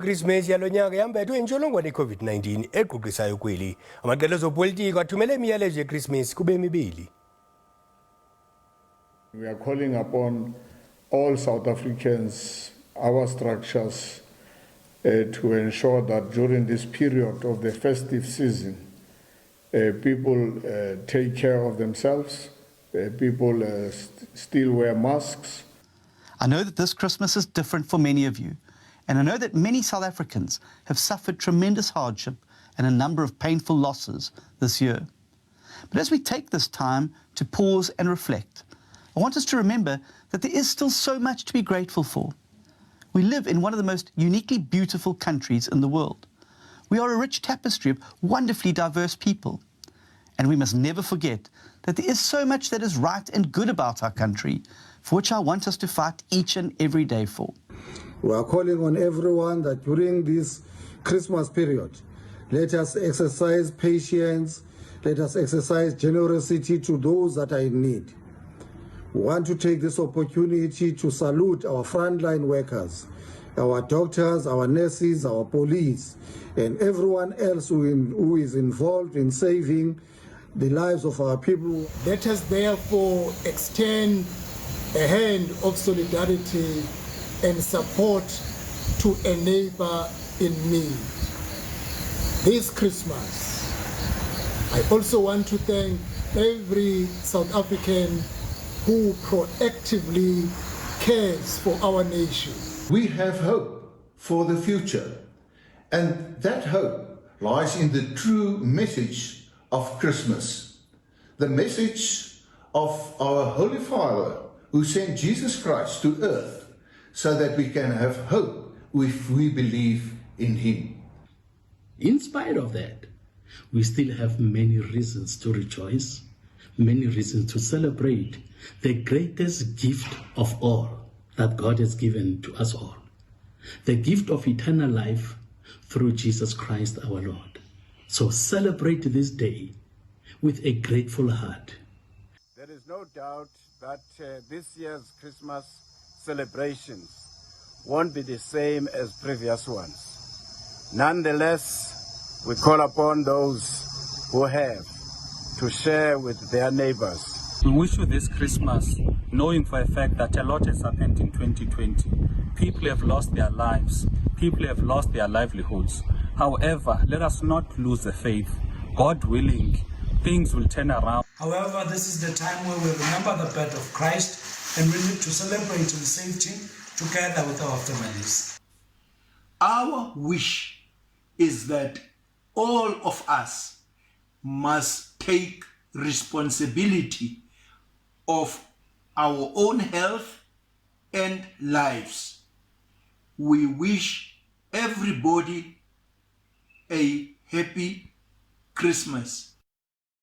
Christmas yalo nyaka yambethwe intsholongwane i-COVID-19 equqisayo kweli. Amaqela ezopolitiko athumele imiyalezo ye-Christmas kubemi beli. We are calling upon all South Africans, our structures, to ensure that during this period of the festive season, people take care of themselves, people still wear masks. I know that this Christmas is different for many of you, and I know that many South Africans have suffered tremendous hardship and a number of painful losses this year. But as we take this time to pause and reflect, I want us to remember that there is still so much to be grateful for. We live in one of the most uniquely beautiful countries in the world. We are a rich tapestry of wonderfully diverse people. And we must never forget that there is so much that is right and good about our country, for which I want us to fight each and every day for. We are calling on everyone that during this Christmas period, let us exercise patience, let us exercise generosity to those that are in need. We want to take this opportunity to salute our frontline workers, our doctors, our nurses, our police, and everyone else who is involved in saving the lives of our people. Let us therefore extend a hand of solidarity and support to a neighbor in need. This Christmas, I also want to thank every South African who proactively cares for our nation. We have hope for the future, and that hope lies in the true message of Christmas, the message of our Holy Father who sent Jesus Christ to earth so that we can have hope if we believe in him. In spite of that, we still have many reasons to rejoice, many reasons to celebrate the greatest gift of all that God has given to us all, the gift of eternal life through Jesus Christ our Lord. So celebrate this day with a grateful heart. There is no doubt that this year's Christmas celebrations won't be the same as previous ones. Nonetheless, we call upon those who have to share with their neighbors. We wish you this Christmas, knowing for a fact that a lot has happened in 2020. People have lost their lives. People have lost their livelihoods. However, let us not lose the faith. God willing, things will turn around. However, this is the time where we remember the birth of Christ and we need to celebrate in safety together with our families. Our wish is that all of us must take responsibility of our own health and lives. We wish everybody a happy Christmas.